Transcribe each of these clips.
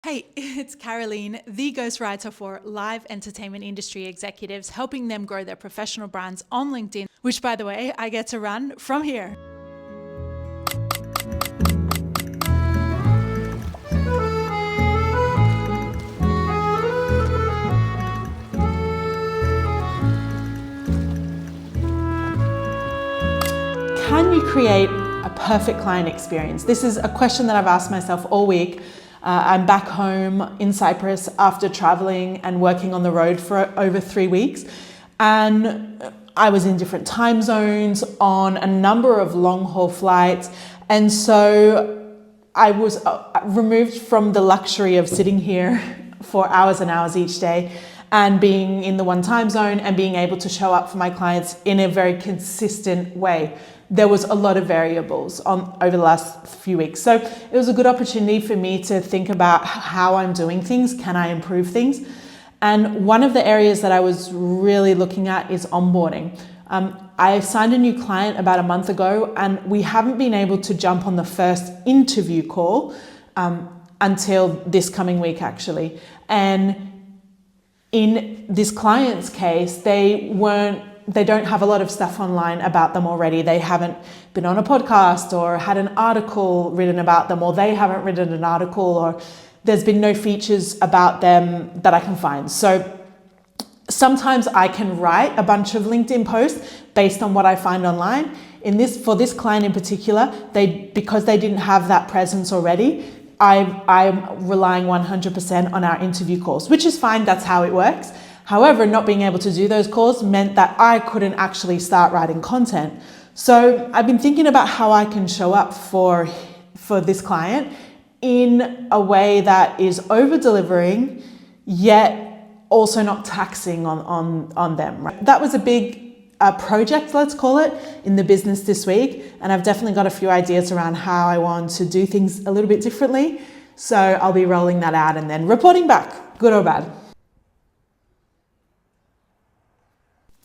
Hey, it's Caroline, the ghostwriter for live entertainment industry executives, helping them grow their professional brands on LinkedIn, which, by the way, I get to run from here. Can you create a perfect client experience? This is a question that I've asked myself all week. I'm back home in Cyprus after traveling and working on the road for over 3 weeks. And I was in different time zones on a number of long haul flights. And so I was removed from the luxury of sitting here for hours and hours each day and being in the one time zone and being able to show up for my clients in a very consistent way. There was a lot of variables over the last few weeks. So it was a good opportunity for me to think about how I'm doing things. Can I improve things? And one of the areas that I was really looking at is onboarding. I signed a new client about a month ago, and we haven't been able to jump on the first interview call until this coming week, actually. And in this client's case, they don't have a lot of stuff online about them already. They haven't been on a podcast or had an article written about them, or they haven't written an article, or there's been no features about them that I can find. So sometimes I can write a bunch of LinkedIn posts based on what I find online. For this client in particular, because they didn't have that presence already, I'm relying 100% on our interview calls, which is fine. That's how it works. However, not being able to do those calls meant that I couldn't actually start writing content. So I've been thinking about how I can show up for this client in a way that is over-delivering, yet also not taxing on them. Right? That was a big project, let's call it, in the business this week. And I've definitely got a few ideas around how I want to do things a little bit differently. So I'll be rolling that out and then reporting back, good or bad.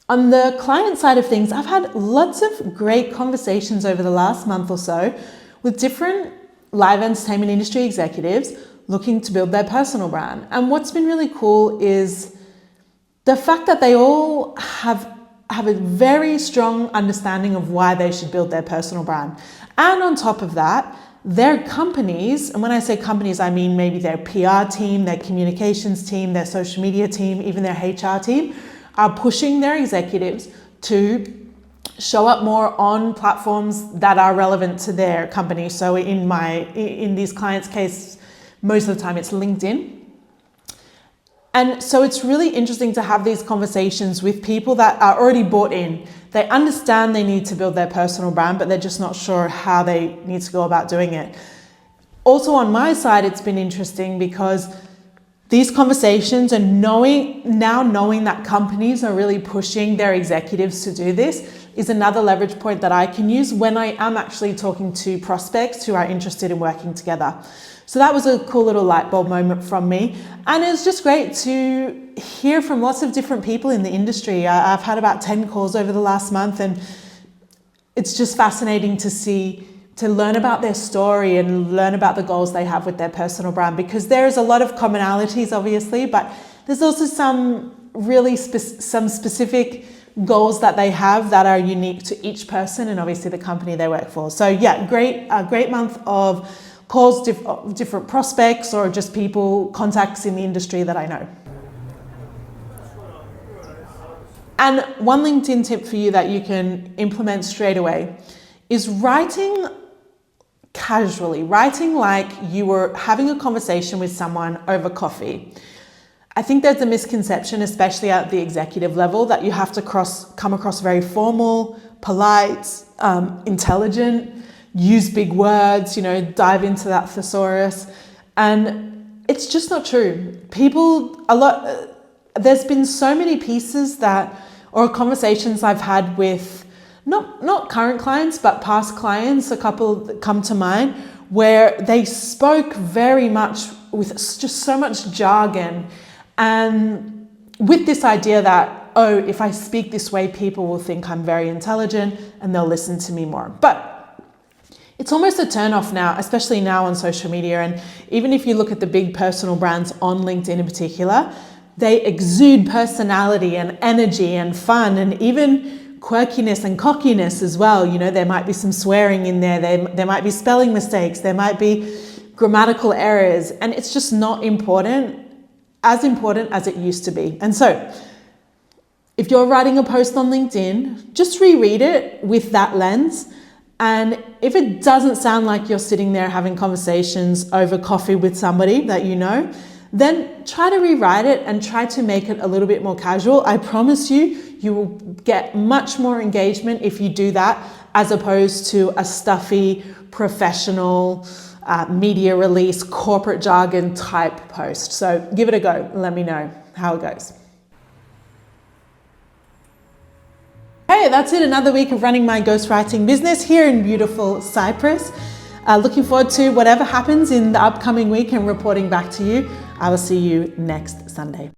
On the client side of things, I've had lots of great conversations over the last month or so with different live entertainment industry executives looking to build their personal brand. And what's been really cool is the fact that they all have a very strong understanding of why they should build their personal brand. And on top of that, their companies, and when I say companies, I mean maybe their PR team, their communications team, their social media team, even their HR team, are pushing their executives to show up more on platforms that are relevant to their company. So in these clients' case, most of the time it's LinkedIn. And so it's really interesting to have these conversations with people that are already bought in. They understand they need to build their personal brand, but they're just not sure how they need to go about doing it. Also on my side, it's been interesting because these conversations and knowing that companies are really pushing their executives to do this is another leverage point that I can use when I am actually talking to prospects who are interested in working together. So that was a cool little light bulb moment from me. And it was just great to hear from lots of different people in the industry. I've had about 10 calls over the last month, and it's just fascinating to learn about their story and learn about the goals they have with their personal brand, because there's a lot of commonalities, obviously, but there's also some really some specific goals that they have that are unique to each person and obviously the company they work for. So yeah, a great month of calls, different prospects or just people, contacts in the industry that I know. And one LinkedIn tip for you that you can implement straight away is writing casually, writing like you were having a conversation with someone over coffee. I think there's a misconception, especially at the executive level, that you have to come across very formal, polite, intelligent, use big words, dive into that thesaurus. And it's just not true. There's been so many pieces or conversations I've had with not current clients, but past clients, a couple that come to mind, where they spoke very much with just so much jargon and with this idea that, oh, if I speak this way, people will think I'm very intelligent and they'll listen to me more. But It's almost a turn off now, especially now on social media. And even if you look at the big personal brands on LinkedIn in particular, they exude personality and energy and fun and even quirkiness and cockiness as well. You know, there might be some swearing in there. There might be spelling mistakes. There might be grammatical errors. And it's just not important as it used to be. And so if you're writing a post on LinkedIn, just reread it with that lens. And if it doesn't sound like you're sitting there having conversations over coffee with somebody that you know, then try to rewrite it and try to make it a little bit more casual. I promise you, you will get much more engagement if you do that, as opposed to a stuffy, professional, media release, corporate jargon type post. So give it a go and let me know how it goes. Hey, that's it. Another week of running my ghostwriting business here in beautiful Cyprus. Looking forward to whatever happens in the upcoming week and reporting back to you. I will see you next Sunday.